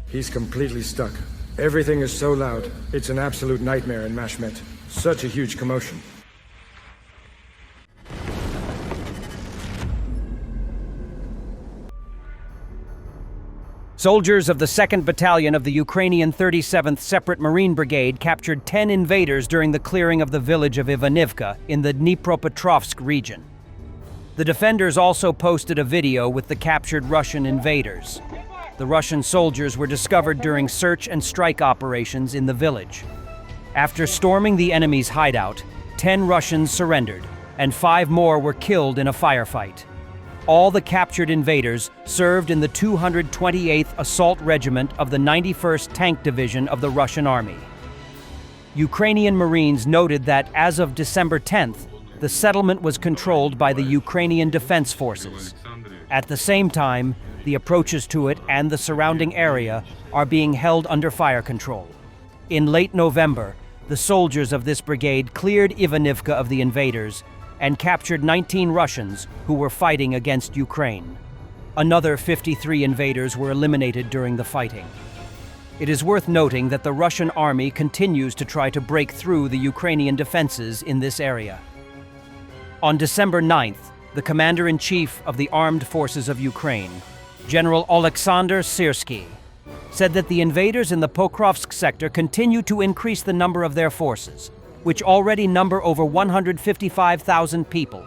He's completely stuck. Everything is so loud. It's an absolute nightmare in Mashmet. Such a huge commotion. Soldiers of the 2nd Battalion of the Ukrainian 37th Separate Marine Brigade captured 10 invaders during the clearing of the village of Ivanivka in the Dnipropetrovsk region. The defenders also posted a video with the captured Russian invaders. The Russian soldiers were discovered during search and strike operations in the village. After storming the enemy's hideout, 10 Russians surrendered, and 5 more were killed in a firefight. All the captured invaders served in the 228th Assault Regiment of the 91st Tank Division of the Russian Army. Ukrainian Marines noted that as of December 10th, the settlement was controlled by the Ukrainian Defense Forces. At the same time, the approaches to it and the surrounding area are being held under fire control. In late November, the soldiers of this brigade cleared Ivanivka of the invaders and captured 19 Russians who were fighting against Ukraine. Another 53 invaders were eliminated during the fighting. It is worth noting that the Russian army continues to try to break through the Ukrainian defenses in this area. On December 9th, the Commander-in-Chief of the Armed Forces of Ukraine, General Alexander Syrsky, said that the invaders in the Pokrovsk sector continue to increase the number of their forces, which already number over 155,000 people.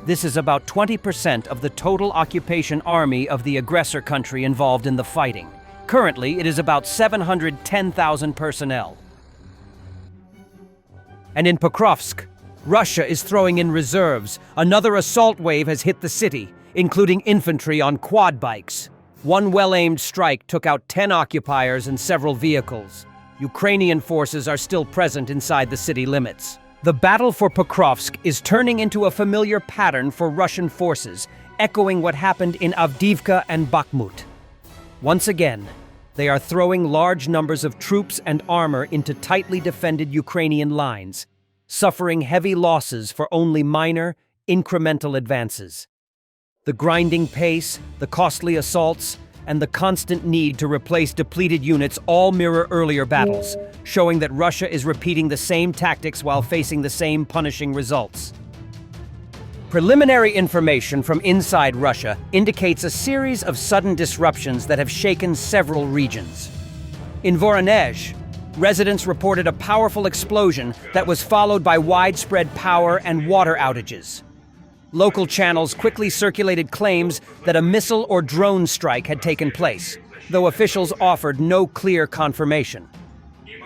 This is about 20% of the total occupation army of the aggressor country involved in the fighting. Currently, it is about 710,000 personnel. And in Pokrovsk, Russia is throwing in reserves. Another assault wave has hit the city, including infantry on quad bikes. One well-aimed strike took out 10 occupiers and several vehicles. Ukrainian forces are still present inside the city limits. The battle for Pokrovsk is turning into a familiar pattern for Russian forces, echoing what happened in Avdiivka and Bakhmut. Once again, they are throwing large numbers of troops and armor into tightly defended Ukrainian lines, suffering heavy losses for only minor, incremental advances. The grinding pace, the costly assaults, and the constant need to replace depleted units all mirror earlier battles, showing that Russia is repeating the same tactics while facing the same punishing results. Preliminary information from inside Russia indicates a series of sudden disruptions that have shaken several regions. In Voronezh, residents reported a powerful explosion that was followed by widespread power and water outages. Local channels quickly circulated claims that a missile or drone strike had taken place, though officials offered no clear confirmation.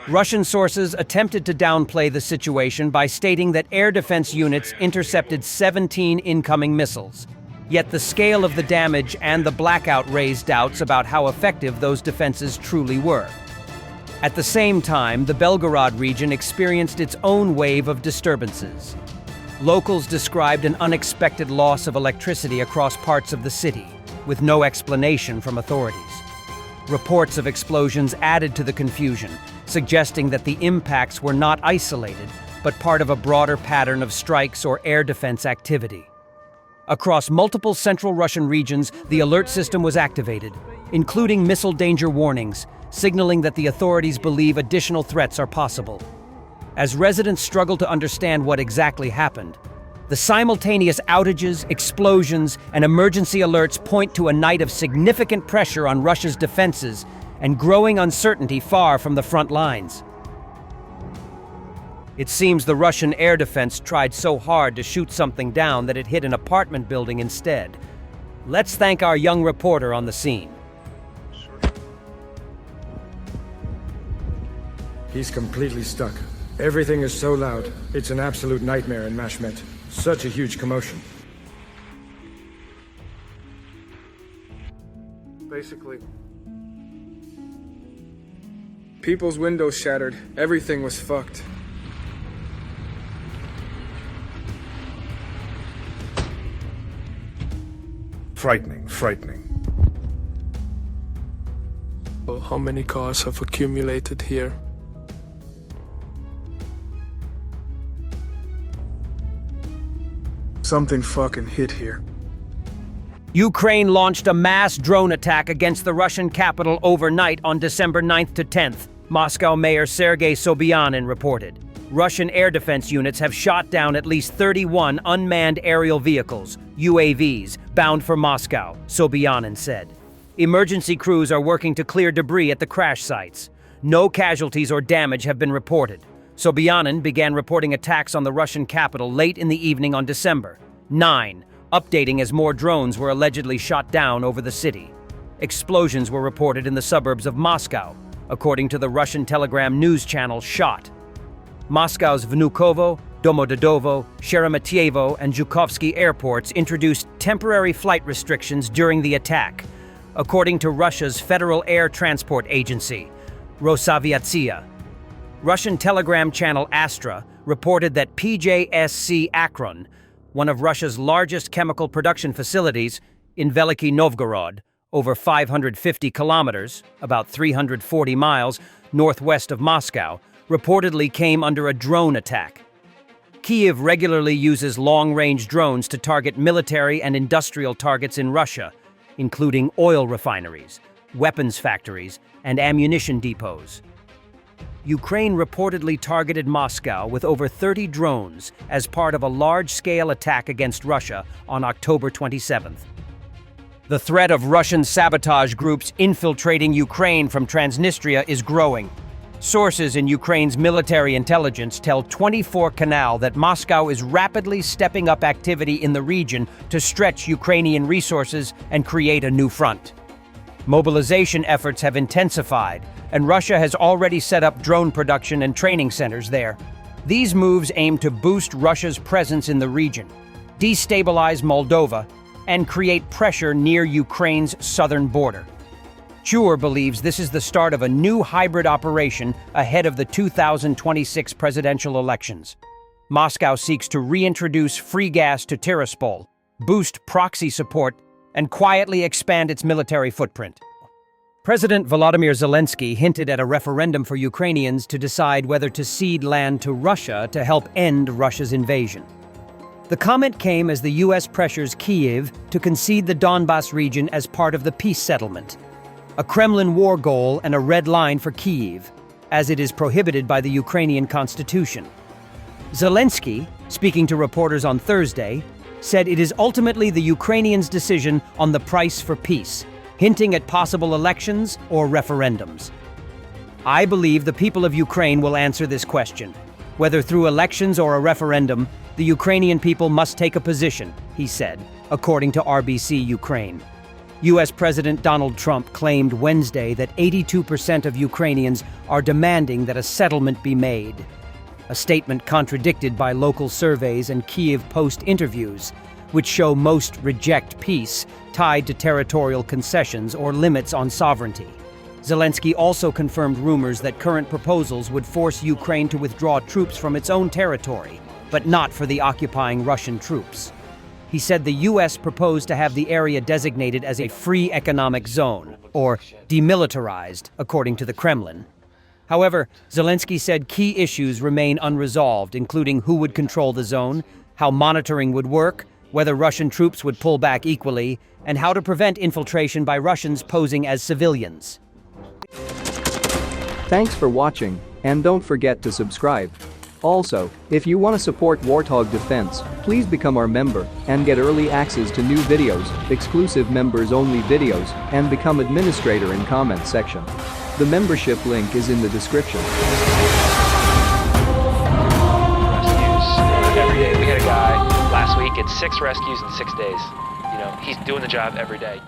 Russian sources attempted to downplay the situation by stating that air defense units intercepted 17 incoming missiles. Yet the scale of the damage and the blackout raised doubts about how effective those defenses truly were. At the same time, the Belgorod region experienced its own wave of disturbances. Locals described an unexpected loss of electricity across parts of the city, with no explanation from authorities. Reports of explosions added to the confusion, suggesting that the impacts were not isolated, but part of a broader pattern of strikes or air defense activity. Across multiple central Russian regions, the alert system was activated, including missile danger warnings, signaling that the authorities believe additional threats are possible. As residents struggle to understand what exactly happened, the simultaneous outages, explosions, and emergency alerts point to a night of significant pressure on Russia's defenses and growing uncertainty far from the front lines. It seems the Russian air defense tried so hard to shoot something down that it hit an apartment building instead. Let's thank our young reporter on the scene. He's completely stuck. Everything is so loud. It's an absolute nightmare in Mashmet. Such a huge commotion. Basically, people's windows shattered. Everything was fucked. Frightening, frightening. Well, how many cars have accumulated here? Something fucking hit here. Ukraine launched a mass drone attack against the Russian capital overnight on December 9th to 10th, Moscow Mayor Sergei Sobyanin reported. Russian air defense units have shot down at least 31 unmanned aerial vehicles, UAVs, bound for Moscow, Sobyanin said. Emergency crews are working to clear debris at the crash sites. No casualties or damage have been reported. Sobyanin began reporting attacks on the Russian capital late in the evening on December 9, updating as more drones were allegedly shot down over the city. Explosions were reported in the suburbs of Moscow, according to the Russian Telegram news channel SHOT. Moscow's Vnukovo, Domodedovo, Sheremetyevo, and Zhukovsky airports introduced temporary flight restrictions during the attack, according to Russia's Federal Air Transport Agency, Rosaviatsia. Russian telegram channel Astra reported that PJSC Akron, one of Russia's largest chemical production facilities, in Veliky Novgorod, over 550 kilometers, about 340 miles, northwest of Moscow, reportedly came under a drone attack. Kyiv regularly uses long-range drones to target military and industrial targets in Russia, including oil refineries, weapons factories, and ammunition depots. Ukraine reportedly targeted Moscow with over 30 drones as part of a large-scale attack against Russia on October 27th. The threat of Russian sabotage groups infiltrating Ukraine from Transnistria is growing. Sources in Ukraine's military intelligence tell 24 Canal that Moscow is rapidly stepping up activity in the region to stretch Ukrainian resources and create a new front. Mobilization efforts have intensified, and Russia has already set up drone production and training centers there. These moves aim to boost Russia's presence in the region, destabilize Moldova, and create pressure near Ukraine's southern border. Chur believes this is the start of a new hybrid operation ahead of the 2026 presidential elections. Moscow seeks to reintroduce free gas to Tiraspol, boost proxy support, and quietly expand its military footprint. President Volodymyr Zelensky hinted at a referendum for Ukrainians to decide whether to cede land to Russia to help end Russia's invasion. The comment came as the U.S. pressures Kyiv to concede the Donbas region as part of the peace settlement, a Kremlin war goal and a red line for Kyiv, as it is prohibited by the Ukrainian constitution. Zelensky, speaking to reporters on Thursday, said it is ultimately the Ukrainians' decision on the price for peace, hinting at possible elections or referendums. I believe the people of Ukraine will answer this question. Whether through elections or a referendum, the Ukrainian people must take a position, he said, according to RBC Ukraine. U.S. President Donald Trump claimed Wednesday that 82% of Ukrainians are demanding that a settlement be made, a statement contradicted by local surveys and Kyiv Post interviews, which show most reject peace tied to territorial concessions or limits on sovereignty. Zelensky also confirmed rumors that current proposals would force Ukraine to withdraw troops from its own territory, but not for the occupying Russian troops. He said the U.S. proposed to have the area designated as a free economic zone, or demilitarized, according to the Kremlin. However, Zelensky said key issues remain unresolved, including who would control the zone, how monitoring would work, whether Russian troops would pull back equally, and how to prevent infiltration by Russians posing as civilians. Thanks for watching, and don't forget to subscribe. Also, if you want to support Warthog Defense, please become our member and get early access to new videos, exclusive members-only videos, and become administrator in comment section. The membership link is in the description. Rescues every day. We had a guy last week, it's 6 rescues in 6 days. You know, he's doing the job every day.